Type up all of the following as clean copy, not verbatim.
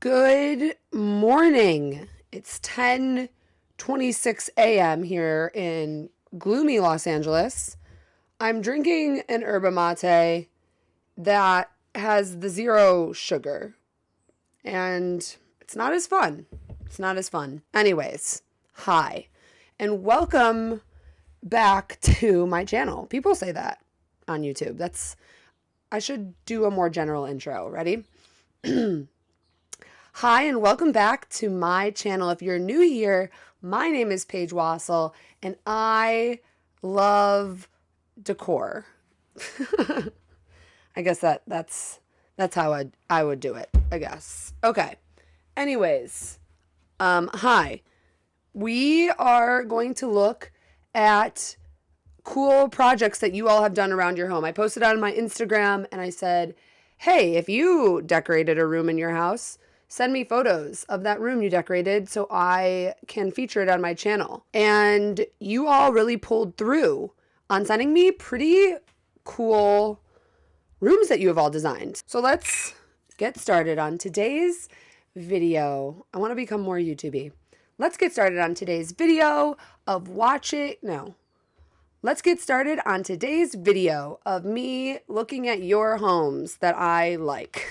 Good morning. It's 10:26 a.m. here in gloomy Los Angeles. I'm drinking an yerba mate that has the zero sugar, and it's not as fun. It's not as fun. Anyways, hi, and welcome back to my channel. People say that on YouTube. I should do a more general intro. Ready? Hi, and welcome back to my channel. If you're new here, my name is Paige Wassel, and I love decor. I guess that's how I would do it, I guess. Okay. Anyways, hi. We are going to look at cool projects that you all have done around your home. I posted on my Instagram and I said, hey, if you decorated a room in your house, send me photos of that room you decorated so I can feature it on my channel. And you all really pulled through on sending me pretty cool rooms that you have all designed. So let's get started on today's video. I want to become more YouTubey. Let's get started on today's video of Let's get started on today's video of me looking at your homes that I like.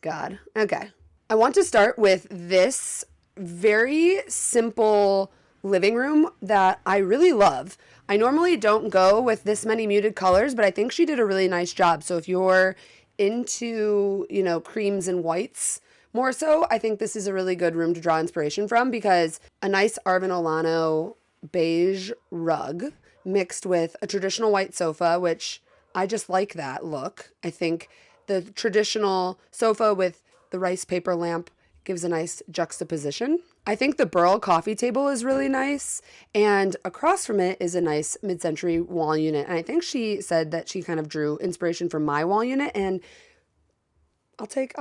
God. Okay. I want to start with this very simple living room that I really love. I normally don't go with this many muted colors, but I think she did a really nice job. So if you're into, creams and whites more so, I think this is a really good room to draw inspiration from, because a nice Arvin Olano beige rug mixed with a traditional white sofa, which I just like that look. I think the traditional sofa with the rice paper lamp gives a nice juxtaposition. I think the Burl coffee table is really nice, and across from it is a nice mid-century wall unit. And I think she said that she kind of drew inspiration from my wall unit, and I'll take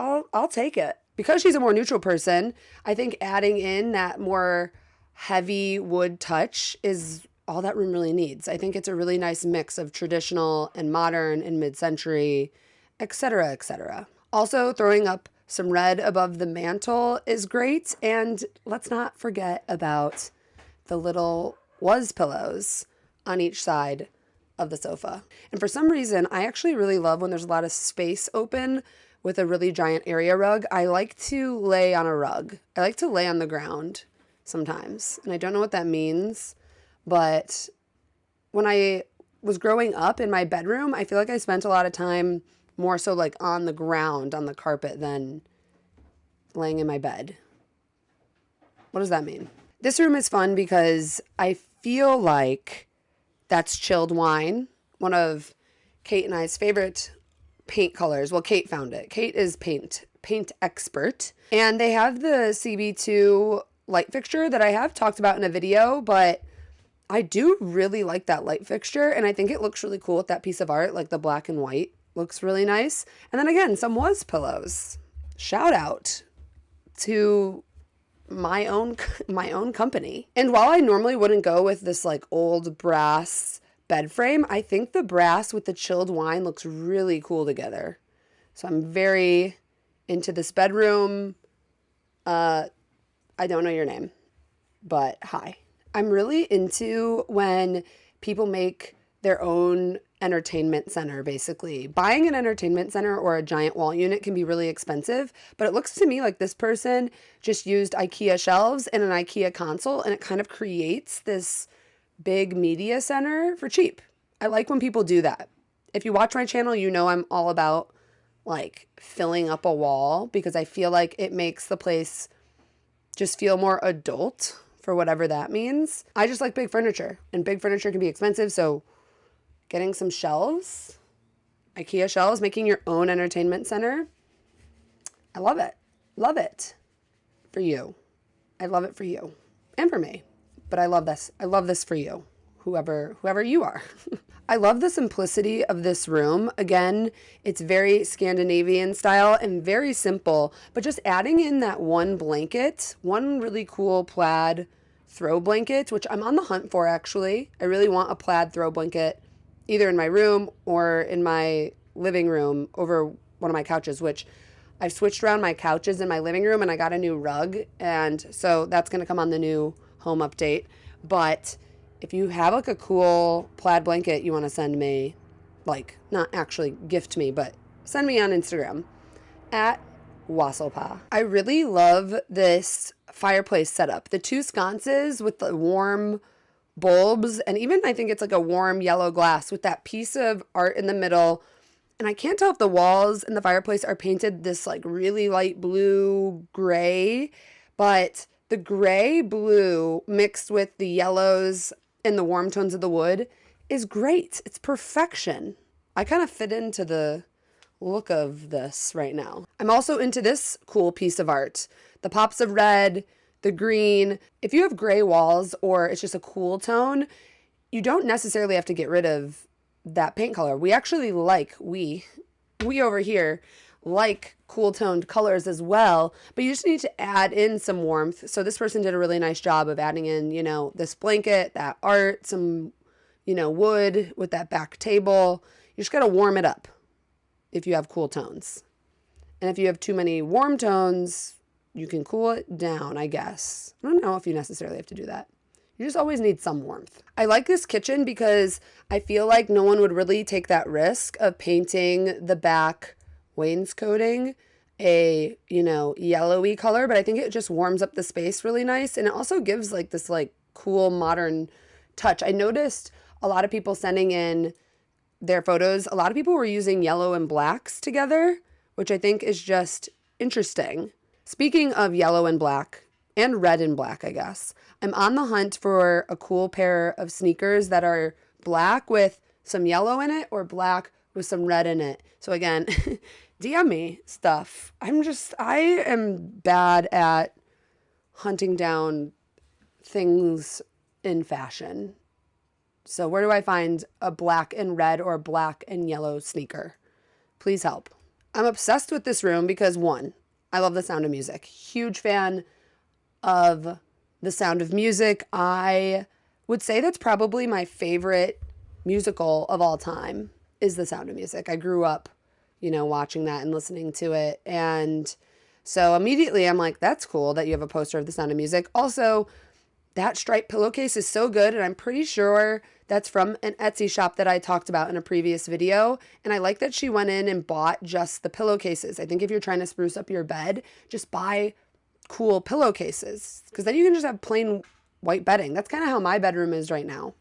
it. Because she's a more neutral person, I think adding in that more heavy wood touch is all that room really needs. I think it's a really nice mix of traditional and modern and mid-century, etc., etc. Also, throwing up some red above the mantle is great. And let's not forget about the little was pillows on each side of the sofa. And for some reason, I actually really love when there's a lot of space open with a really giant area rug. I like to lay on a rug. I like to lay on the ground sometimes. And I don't know what that means, but when I was growing up in my bedroom, I feel like I spent a lot of time more so like on the ground, on the carpet, than laying in my bed. What does that mean? This room is fun because I feel like that's chilled wine, one of Kate and I's favorite paint colors. Well, Kate found it. Kate is paint expert. And they have the CB2 light fixture that I have talked about in a video, but I do really like that light fixture, and I think it looks really cool with that piece of art, like the black and white looks really nice. And then again, some was pillows. Shout out to my own company. And while I normally wouldn't go with this like old brass bed frame, I think the brass with the chilled wine looks really cool together. So I'm very into this bedroom. I don't know your name, but hi. I'm really into when people make their own entertainment center, basically. Buying an entertainment center or a giant wall unit can be really expensive, but it looks to me like this person just used IKEA shelves and an IKEA console, and it kind of creates this big media center for cheap. I like when people do that. If you watch my channel, you know I'm all about like filling up a wall, because I feel like it makes the place just feel more adult, for whatever that means. I just like big furniture, and big furniture can be expensive, so getting some shelves, IKEA shelves, making your own entertainment center, I love it. Love it for you. I love it for you and for me, but I love this. I love this for you, whoever you are. I love the simplicity of this room. Again, it's very Scandinavian style and very simple, but just adding in that one blanket, one really cool plaid throw blanket, which I'm on the hunt for actually. I really want a plaid throw blanket either in my room or in my living room over one of my couches, which I've switched around my couches in my living room and I got a new rug. And so that's going to come on the new home update. But if you have like a cool plaid blanket you want to send me, like not actually gift me, but send me on Instagram at Wasselpa. I really love this fireplace setup. The two sconces with the warm bulbs, and even I think it's like a warm yellow glass with that piece of art in the middle. And I can't tell if the walls in the fireplace are painted this like really light blue gray, but the gray blue mixed with the yellows and the warm tones of the wood is great. It's perfection. I kind of fit into the look of this right now. I'm also into this cool piece of art. The pops of red, the green. If you have gray walls or it's just a cool tone, you don't necessarily have to get rid of that paint color. We actually like, we over here like cool toned colors as well, but you just need to add in some warmth. So this person did a really nice job of adding in, you know, this blanket, that art, some, you know, wood with that back table. You just got to warm it up if you have cool tones. And if you have too many warm tones, you can cool it down, I guess. I don't know if you necessarily have to do that. You just always need some warmth. I like this kitchen because I feel like no one would really take that risk of painting the back wainscoting a, you know, yellowy color, but I think it just warms up the space really nice. And it also gives like this like cool modern touch. I noticed a lot of people sending in their photos. A lot of people were using yellow and blacks together, which I think is just interesting. Speaking of yellow and black, and red and black, I guess, I'm on the hunt for a cool pair of sneakers that are black with some yellow in it or black with some red in it. So again, DM me stuff. I am bad at hunting down things in fashion. So where do I find a black and red or black and yellow sneaker? Please help. I'm obsessed with this room because one, I love the sound of music. Huge fan of the Sound of Music. I would say that's probably my favorite musical of all time is The Sound of Music. I grew up, you know, watching that and listening to it. And so immediately I'm like, that's cool that you have a poster of The Sound of Music. Also, that striped pillowcase is so good. And I'm pretty sure that's from an Etsy shop that I talked about in a previous video. And I like that she went in and bought just the pillowcases. I think if you're trying to spruce up your bed, just buy cool pillowcases, because then you can just have plain white bedding. That's kind of how my bedroom is right now.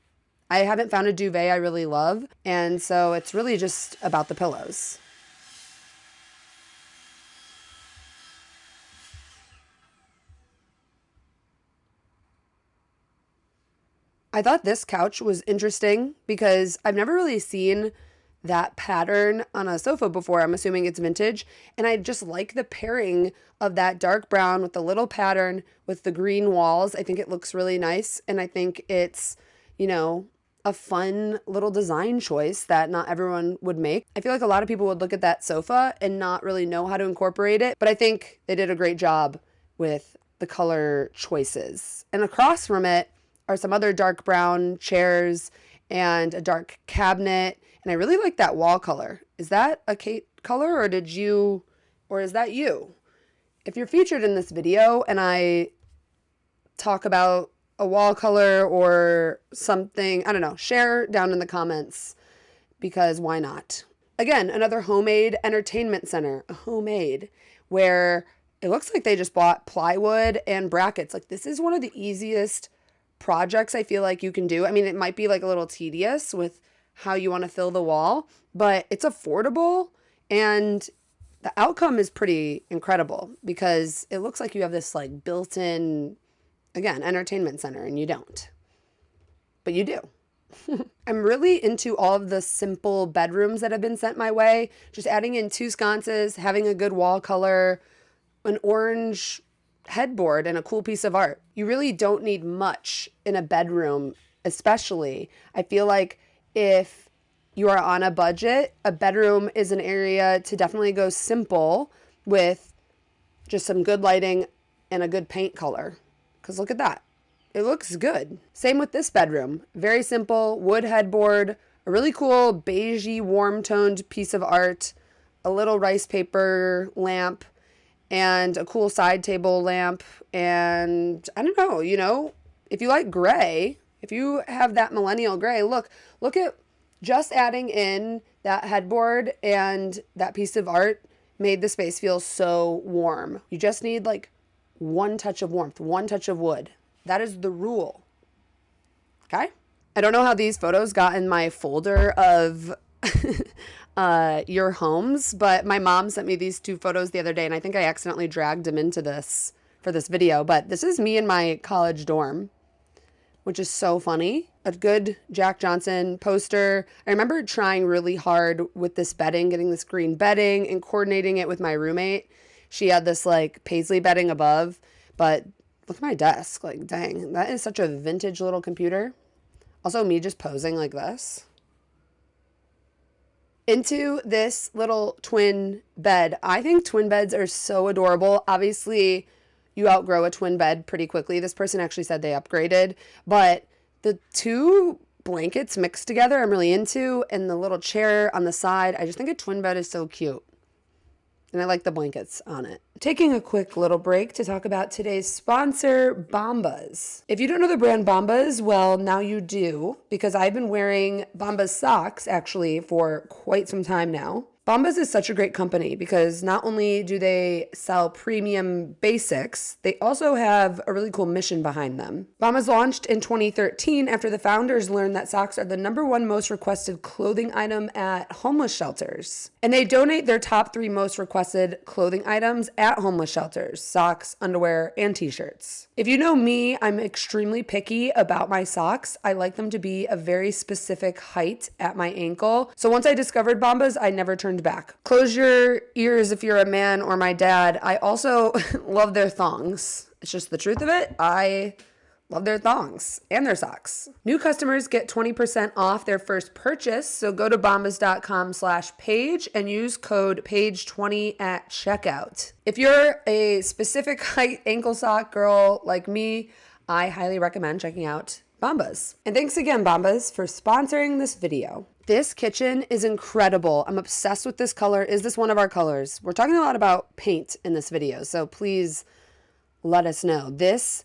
I haven't found a duvet I really love, and so it's really just about the pillows. I thought this couch was interesting because I've never really seen that pattern on a sofa before. I'm assuming it's vintage. And I just like the pairing of that dark brown with the little pattern with the green walls. I think it looks really nice. And I think it's, you know, a fun little design choice that not everyone would make. I feel like a lot of people would look at that sofa and not really know how to incorporate it. But I think they did a great job with the color choices. And across from it are some other dark brown chairs and a dark cabinet. And I really like that wall color. Is that a Kate color or is that you? If you're featured in this video and I talk about a wall color or something, I don't know, share down in the comments because why not? Again, another homemade entertainment center, a homemade, where it looks like they just bought plywood and brackets. Like this is one of the easiest projects I feel like you can do. I mean, it might be like a little tedious with how you want to fill the wall, but it's affordable and the outcome is pretty incredible because it looks like you have this like built-in, again, entertainment center and you don't, but you do. I'm really into all of the simple bedrooms that have been sent my way, just adding in two sconces, having a good wall color, an orange headboard, and a cool piece of art. You really don't need much in a bedroom, especially. I feel like if you are on a budget, a bedroom is an area to definitely go simple with just some good lighting and a good paint color. Because look at that. It looks good. Same with this bedroom. Very simple wood headboard, a really cool beigey warm toned piece of art, a little rice paper lamp, and a cool side table lamp. And I don't know, you know, if you like gray, if you have that millennial gray, look at just adding in that headboard and that piece of art made the space feel so warm. You just need like one touch of warmth, one touch of wood. That is the rule. Okay? I don't know how these photos got in my folder of your homes, but my mom sent me these 2 photos the other day, and I think I accidentally dragged them into this for this video. But this is me in my college dorm, which is so funny. A good Jack Johnson poster. I remember trying really hard with this bedding, getting this green bedding and coordinating it with my roommate. She had this like paisley bedding above, but look at my desk. Like, dang, that is such a vintage little computer. Also, me just posing like this. Into this little twin bed. I think twin beds are so adorable. Obviously, you outgrow a twin bed pretty quickly. This person actually said they upgraded, but the 2 blankets mixed together I'm really into, and the little chair on the side. I just think a twin bed is so cute. And I like the blankets on it. Taking a quick little break to talk about today's sponsor, Bombas. If you don't know the brand Bombas, well, now you do, because I've been wearing Bombas socks actually for quite some time now. Bombas is such a great company because not only do they sell premium basics, they also have a really cool mission behind them. Bombas launched in 2013 after the founders learned that socks are the #1 most requested clothing item at homeless shelters. And they donate their top 3 most requested clothing items at homeless shelters: socks, underwear, and t-shirts. If you know me, I'm extremely picky about my socks. I like them to be a very specific height at my ankle. So once I discovered Bombas, I never turned back. Close your ears if you're a man or my dad. I also love their thongs. It's just the truth of it. I love their thongs and their socks. New customers get 20% off their first purchase. So go to bombas.com/Paige and use code PAGE20 at checkout. If you're a specific height ankle sock girl like me, I highly recommend checking out Bombas. And thanks again, Bombas, for sponsoring this video. This kitchen is incredible. I'm obsessed with this color. Is this one of our colors? We're talking a lot about paint in this video, so please let us know. This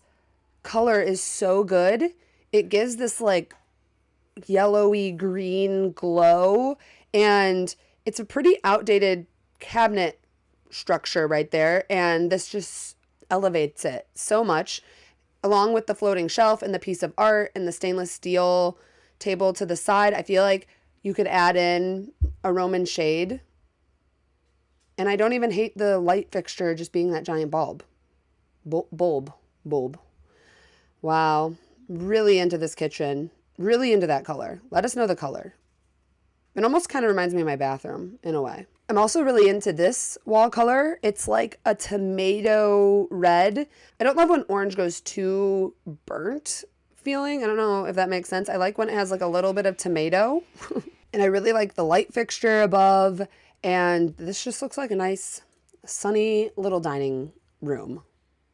color is so good. It gives this like yellowy green glow, and it's a pretty outdated cabinet structure right there, and this just elevates it so much, along with the floating shelf and the piece of art and the stainless steel table to the side. I feel like you could add in a Roman shade, and I don't even hate the light fixture just being that giant bulb. Wow. Really into this kitchen. Really into that color. Let us know the color. It almost kind of reminds me of my bathroom in a way. I'm also really into this wall color. It's like a tomato red. I don't love when orange goes too burnt feeling. I don't know if that makes sense. I like when it has like a little bit of tomato. And I really like the light fixture above. And this just looks like a nice sunny little dining room.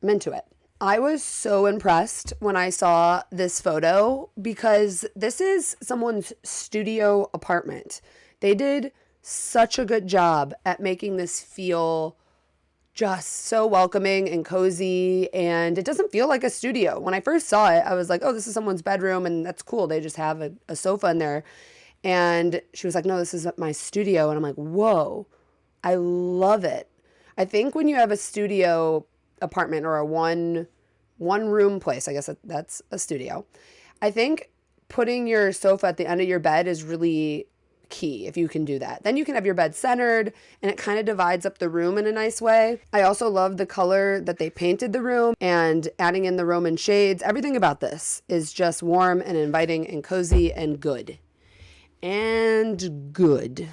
I'm into it. I was so impressed when I saw this photo because this is someone's studio apartment. They did such a good job at making this feel just so welcoming and cozy, and it doesn't feel like a studio. When I first saw it, I was like, oh, this is someone's bedroom, and that's cool. They just have a sofa in there. And she was like, no, this is my studio. And I'm like, whoa, I love it. I think when you have a studio apartment or a one room place, I guess that's a studio, I think putting your sofa at the end of your bed is really key if you can do that. Then you can have your bed centered and it kind of divides up the room in a nice way. I also love the color that they painted the room and adding in the Roman shades. Everything about this is just warm and inviting and cozy and good. And good.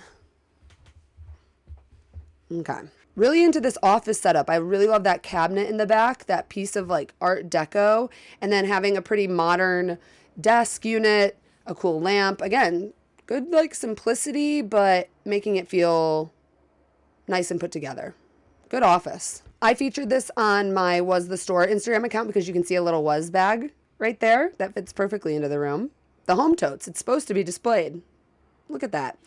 Okay. Really into this office setup. I really love that cabinet in the back, that piece of like art deco, and then having a pretty modern desk unit, a cool lamp. Again, good like simplicity, but making it feel nice and put together. Good office. I featured this on my Was the Store Instagram account because you can see a little Was bag right there that fits perfectly into the room. The home totes, it's supposed to be displayed. Look at that.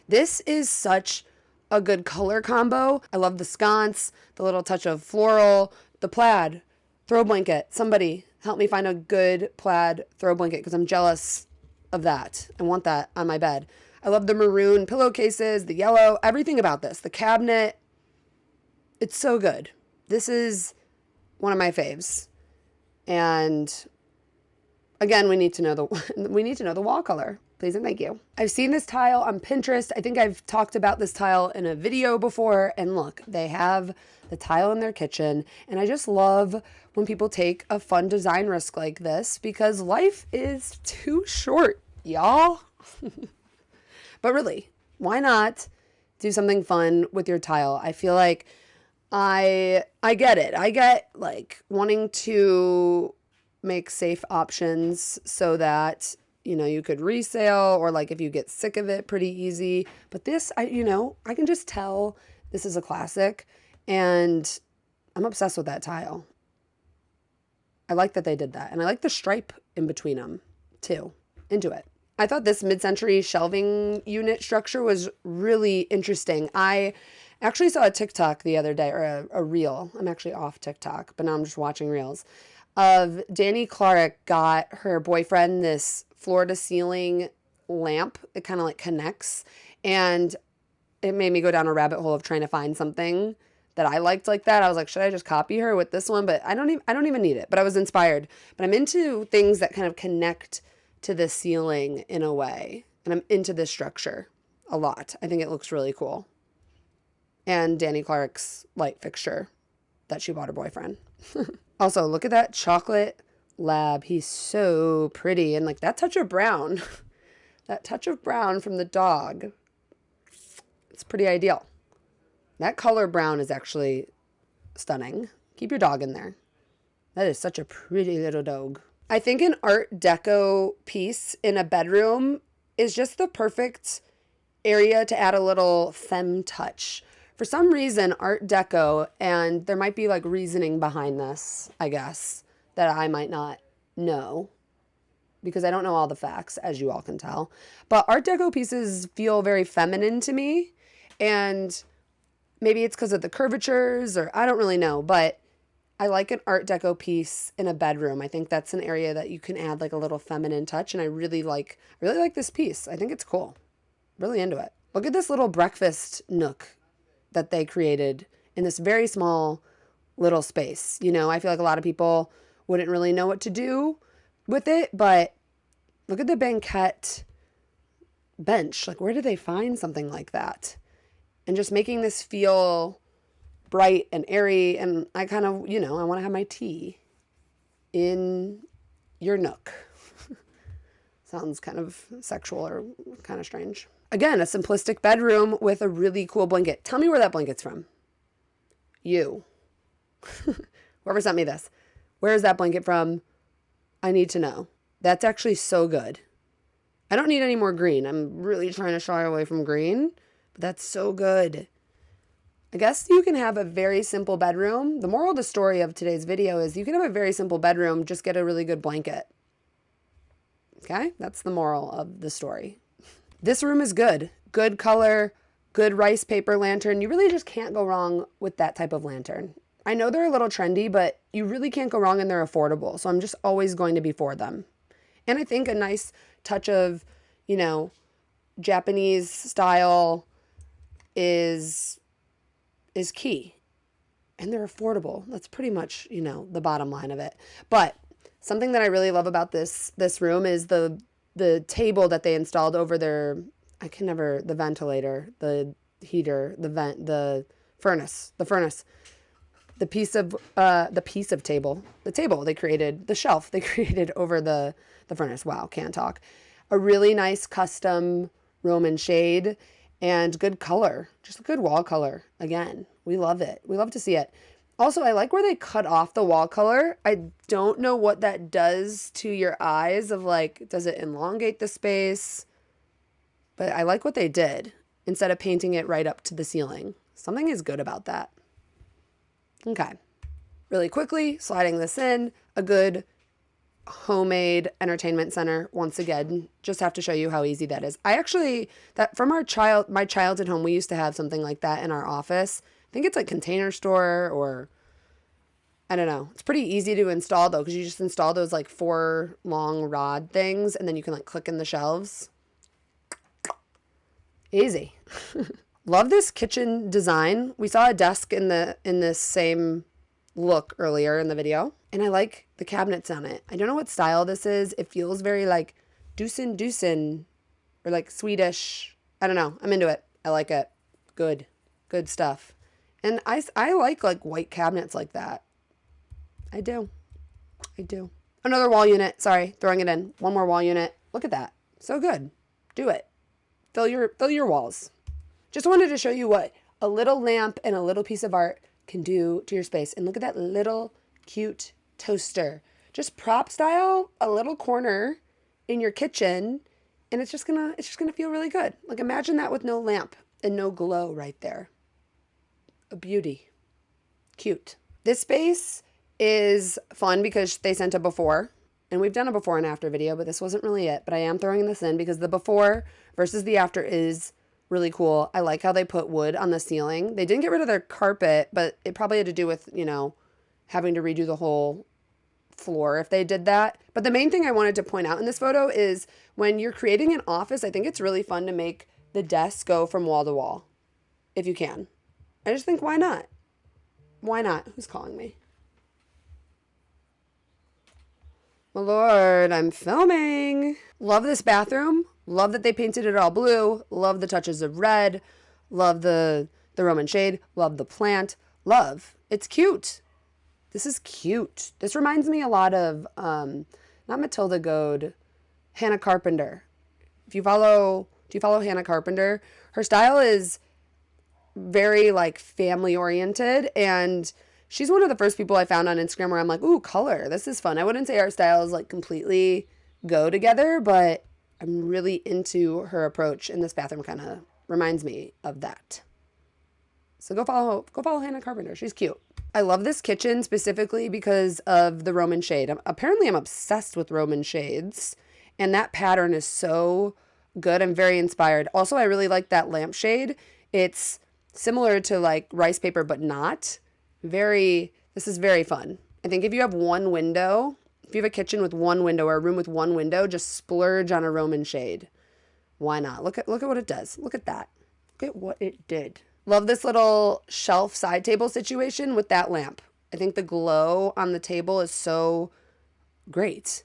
This is such a good color combo. I love the sconce, the little touch of floral, the plaid, throw blanket. Somebody help me find a good plaid throw blanket because I'm jealous of that. I want that on my bed. I love the maroon pillowcases, the yellow, everything about this. The cabinet, it's so good. This is one of my faves. And again, we need to know the wall color. Please and thank you. I've seen this tile on Pinterest. I think I've talked about this tile in a video before. And look, they have the tile in their kitchen. And I just love when people take a fun design risk like this because life is too short, y'all. But really, why not do something fun with your tile? I feel like I get it. I get like wanting to make safe options so that, you could resale or like if you get sick of it pretty easy. But this, I can just tell this is a classic and I'm obsessed with that tile. I like that they did that. And I like the stripe in between them too. Into it. I thought this mid-century shelving unit structure was really interesting. I actually saw a TikTok the other day, or a reel. I'm actually off TikTok, but now I'm just watching reels. Of Danny Clark got her boyfriend this floor-to-ceiling lamp. It kind of like connects. And it made me go down a rabbit hole of trying to find something that I liked like that. I was like, should I just copy her with this one? But I don't even need it. But I was inspired. But I'm into things that kind of connect to the ceiling in a way. And I'm into this structure a lot. I think it looks really cool. And Danny Clark's light fixture that she bought her boyfriend. Also, look at that chocolate lab. He's so pretty. And like that touch of brown, that touch of brown from the dog, it's pretty ideal. That color brown is actually stunning. Keep your dog in there. That is such a pretty little dog. I think an Art Deco piece in a bedroom is just the perfect area to add a little femme touch. For some reason, Art Deco, and there might be like reasoning behind this, I guess, that I might not know because I don't know all the facts, as you all can tell. But Art Deco pieces feel very feminine to me, and maybe it's because of the curvatures, or I don't really know, but I like an Art Deco piece in a bedroom. I think that's an area that you can add like a little feminine touch, and I really like this piece. I think it's cool. Really into it. Look at this little breakfast nook that they created in this very small little space. I feel like a lot of people wouldn't really know what to do with it, but look at the banquette bench. Like, where did they find something like that? And just making this feel bright and airy, and I kind of, I want to have my tea in your nook. Sounds kind of sexual or kind of strange. Again, a simplistic bedroom with a really cool blanket. Tell me where that blanket's from. You. Whoever sent me this. Where is that blanket from? I need to know. That's actually so good. I don't need any more green. I'm really trying to shy away from green, but that's so good. I guess you can have a very simple bedroom. The moral of the story of today's video is you can have a very simple bedroom, just get a really good blanket. Okay? That's the moral of the story. This room is good. Good color, good rice paper lantern. You really just can't go wrong with that type of lantern. I know they're a little trendy, but you really can't go wrong and they're affordable. So I'm just always going to be for them. And I think a nice touch of, Japanese style is key. And they're affordable. That's pretty much, the bottom line of it. But something that I really love about this room is the table that they installed over their, the ventilator, the heater, the furnace, the piece of table, the table they created, the shelf they created over the furnace. Wow, can't talk. A really nice custom Roman shade and good color, just a good wall color. Again, we love it. We love to see it. Also, I like where they cut off the wall color. I don't know what that does to your eyes of like, does it elongate the space? But I like what they did instead of painting it right up to the ceiling. Something is good about that. Okay. Really quickly, sliding this in, a good homemade entertainment center once again. Just have to show you how easy that is. I actually, that from my childhood home, we used to have something like that in our office. I think it's like Container Store, or I don't know. It's pretty easy to install though, because you just install those like 4 long rod things, and then you can like click in the shelves. Easy. Love this kitchen design. We saw a desk in this same look earlier in the video, and I like the cabinets on it. I don't know what style this is. It feels very like Dusen or like Swedish. I don't know. I'm into it. I like it. Good stuff. And I like white cabinets like that. I do. Another wall unit. Sorry, throwing it in. One more wall unit. Look at that. So good. Do it. Fill your walls. Just wanted to show you what a little lamp and a little piece of art can do to your space. And look at that little cute toaster. Just prop style a little corner in your kitchen, and it's just gonna feel really good. Like imagine that with no lamp and no glow right there. A beauty. Cute. This space is fun because they sent a before, and we've done a before and after video, but this wasn't really it. But I am throwing this in because the before versus the after is really cool. I like how they put wood on the ceiling. They didn't get rid of their carpet, but it probably had to do with, having to redo the whole floor if they did that. But the main thing I wanted to point out in this photo is when you're creating an office, I think it's really fun to make the desk go from wall to wall, if you can. I just think, why not? Why not? Who's calling me? My lord, I'm filming. Love this bathroom. Love that they painted it all blue. Love the touches of red. Love the Roman shade. Love the plant. Love. It's cute. This is cute. This reminds me a lot of, not Matilda Goad, Hannah Carpenter. Do you follow Hannah Carpenter? Her style is very like family oriented, and she's one of the first people I found on Instagram where I'm like, ooh, color. This is fun. I wouldn't say our styles like completely go together, but I'm really into her approach, and this bathroom kind of reminds me of that. So go follow Hannah Carpenter. She's cute. I love this kitchen specifically because of the Roman shade. Apparently I'm obsessed with Roman shades, and that pattern is so good. I'm very inspired. Also, I really like that lampshade. It's similar to like rice paper, but not. This is very fun. I think if you have one window, if you have a kitchen with one window or a room with one window, just splurge on a Roman shade. Why not? Look at what it does. Look at that. Look at what it did. Love this little shelf side table situation with that lamp. I think the glow on the table is so great.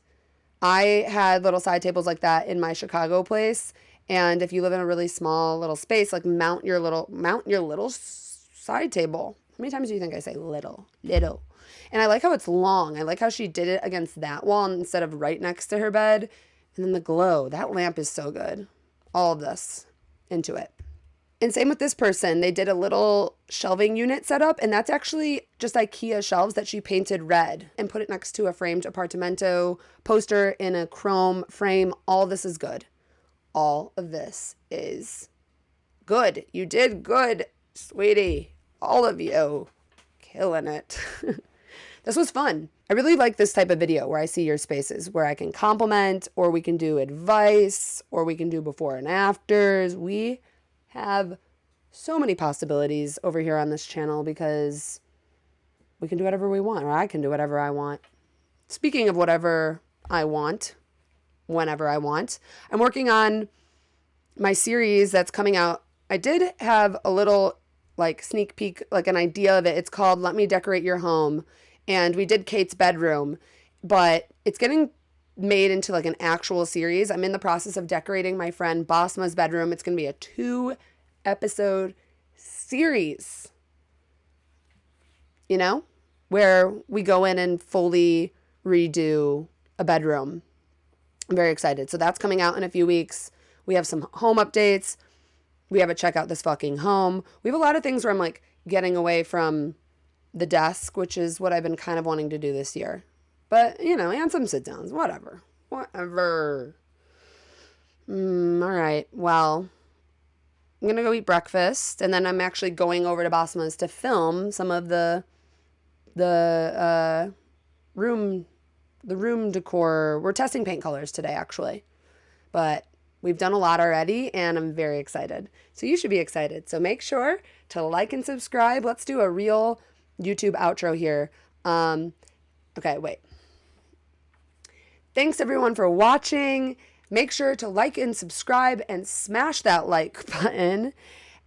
I had little side tables like that in my Chicago place, and if you live in a really small little space, like mount your little side table. How many times do you think I say little? Little. And I like how it's long. I like how she did it against that wall instead of right next to her bed. And then the glow. That lamp is so good. All of this. Into it. And same with this person. They did a little shelving unit setup, and that's actually just IKEA shelves that she painted red and put it next to a framed apartamento poster in a chrome frame. All this is good. All of this is good. You did good, sweetie. All of you. Killing it. This was fun. I really like this type of video where I see your spaces, where I can compliment, or we can do advice, or we can do before and afters. We have so many possibilities over here on this channel because we can do whatever we want, or I can do whatever I want. Speaking of whatever I want, whenever I want, I'm working on my series that's coming out. I did have a little like sneak peek, like an idea of it. It's called Let Me Decorate Your Home. And we did Kate's bedroom, but it's getting made into like an actual series. I'm in the process of decorating my friend Basma's bedroom. It's going to be a 2-episode series, where we go in and fully redo a bedroom. I'm very excited. So that's coming out in a few weeks. We have some home updates. We have a check out this fucking home. We have a lot of things where I'm like getting away from the desk, which is what I've been kind of wanting to do this year. But, and some sit downs, whatever. All right. Well, I'm going to go eat breakfast, and then I'm actually going over to Basma's to film some of the room the room decor. We're testing paint colors today, actually. But we've done a lot already, and I'm very excited. So you should be excited. So make sure to like and subscribe. Let's do a real YouTube outro here. Okay, wait. Thanks everyone for watching. Make sure to like and subscribe and smash that like button.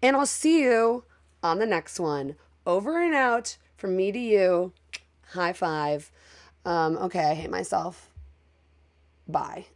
And I'll see you on the next one. Over and out from me to you. High five. Okay, I hate myself. Bye.